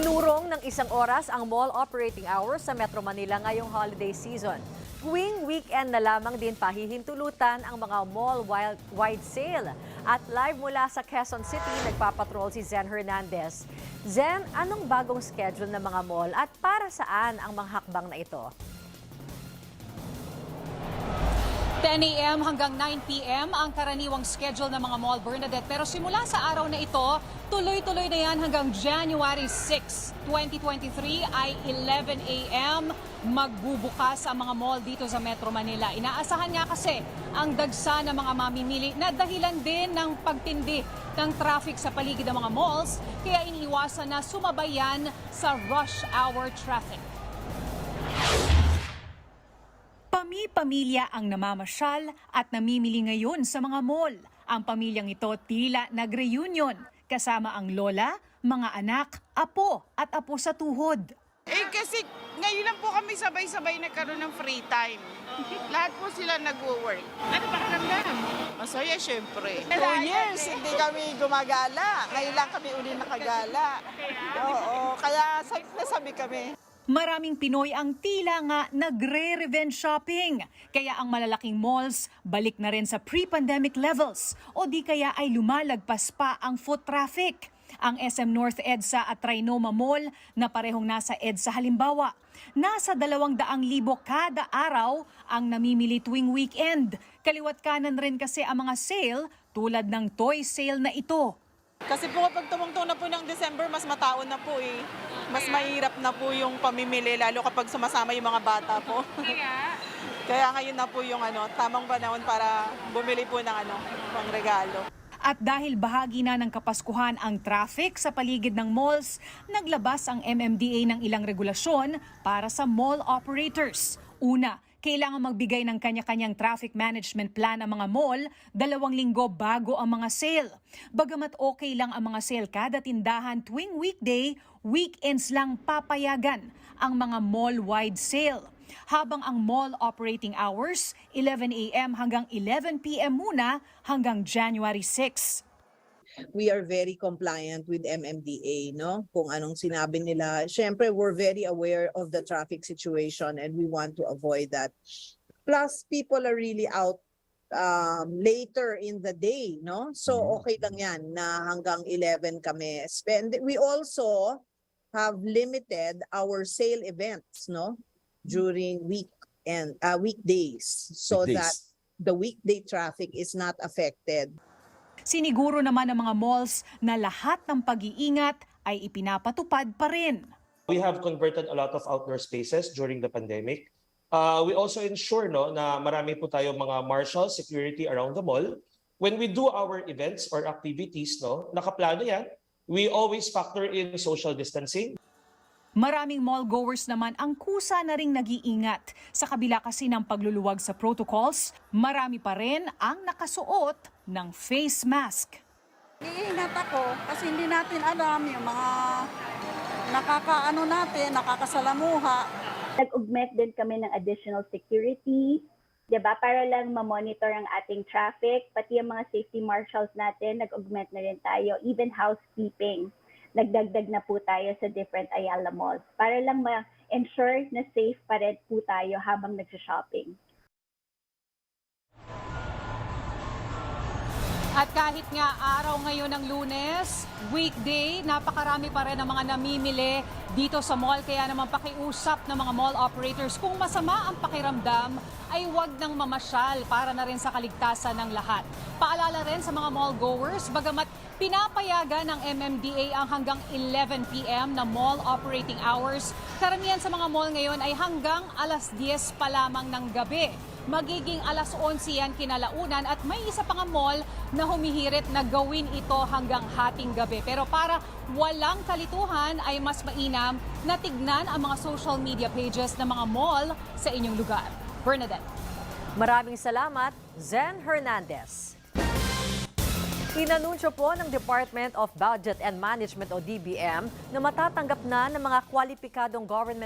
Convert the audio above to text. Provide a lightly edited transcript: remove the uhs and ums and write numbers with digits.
Sinurong ng 1 oras ang mall operating hours sa Metro Manila ngayong holiday season. Tuwing weekend na lamang din pahihintulutan ang mga mall-wide sale. At live mula sa Quezon City, nagpapatrol si Zen Hernandez. Zen, anong bagong schedule ng mga mall at para saan ang mga hakbang na ito? 10 a.m. hanggang 9 p.m. ang karaniwang schedule ng mga mall, Bernadette. Pero simula sa araw na ito, tuloy-tuloy na yan hanggang January 6, 2023 ay 11 a.m. magbubukas ang mga mall dito sa Metro Manila. Inaasahan nga kasi ang dagsa ng mga mamimili na dahilan din ng pagtindi ng traffic sa paligid ng mga malls, kaya iniiwasan na sumabayan sa rush hour traffic. Pamilya ang namamasyal at namimili ngayon sa mga mall. Ang pamilyang ito tila nag-reunion kasama ang lola, mga anak, apo at apo sa tuhod. Kasi ngayon lang po kami sabay-sabay nagkaroon ng free time. Lahat po sila nag-work. Ano ba karamdam? Masaya syempre. 2 years hindi kami gumagala. Ngayon lang kami uli nakagala. Oo, kaya nasabi kami. Maraming Pinoy ang tila nga nagre-revenge shopping. Kaya ang malalaking malls balik na rin sa pre-pandemic levels o di kaya ay lumalagpas pa ang foot traffic. Ang SM North EDSA at Trinoma Mall na parehong nasa EDSA halimbawa. Nasa 200,000 kada araw ang namimili tuwing weekend. Kaliwat kanan rin kasi ang mga sale tulad ng toy sale na ito. Kasi po kapag tumungtong na po ng December, mas mataon na po eh. Mas mahirap na po yung pamimili, lalo kapag sumasama yung mga bata po. Kaya ngayon na po yung tamang panahon para bumili po ng pang regalo. At dahil bahagi na ng Kapaskuhan ang traffic sa paligid ng malls, naglabas ang MMDA ng ilang regulasyon para sa mall operators. Una, kailangan magbigay ng kanya-kanyang traffic management plan ang mga mall 2 linggo bago ang mga sale. Bagamat okay lang ang mga sale kada tindahan tuwing weekday, weekends lang papayagan ang mga mall-wide sale. Habang ang mall operating hours, 11 a.m. hanggang 11 p.m. muna hanggang January 6. We are very compliant with MMDA, no? Kung anong sinabi nila. Siyempre, we're very aware of the traffic situation and we want to avoid that. Plus, people are really out later in the day, no? So, okay lang yan na hanggang 11 kami spend. We also have limited our sale events, no? During weekdays so that the weekday traffic is not affected. Siniguro naman ng mga malls na lahat ng pag-iingat ay ipinapatupad pa rin. We have converted a lot of outdoor spaces during the pandemic. We also ensure na marami po tayo mga marshal security around the mall. When we do our events or activities, nakaplano yan. We always factor in social distancing. Maraming mall goers naman ang kusa na ring nag-iingat. Sa kabila kasi ng pagluluwag sa protocols, marami pa rin ang nakasuot ng face mask. Iingat ako kasi hindi natin alam yung mga nakakasalamuha. Nag-augment din kami ng additional security, 'di ba? Para lang ma-monitor ang ating traffic, pati yung mga safety marshals natin, nag-augment na rin tayo, even housekeeping. Nagdagdag na po tayo sa different Ayala malls para lang ma-ensure na safe pa rin po tayo habang nagsha-shopping. At kahit nga araw ngayon ng Lunes, weekday, napakarami pa rin ang mga namimili dito sa mall. Kaya naman pakiusap ng mga mall operators, kung masama ang pakiramdam, ay huwag nang mamasyal para na rin sa kaligtasan ng lahat. Paalala rin sa mga mall goers, bagamat pinapayagan ng MMDA ang hanggang 11 p.m. na mall operating hours, karamihan sa mga mall ngayon ay hanggang alas 10 pa lamang ng gabi. Magiging alas 11 yan kinalaunan at may isa pang mall na humihirit na gawin ito hanggang hating gabi. Pero para walang kalituhan ay mas mainam na tignan ang mga social media pages ng mga mall sa inyong lugar. Bernadette. Maraming salamat, Zen Hernandez. Inanunsyo po ng Department of Budget and Management o DBM na matatanggap na ng mga kwalipikadong government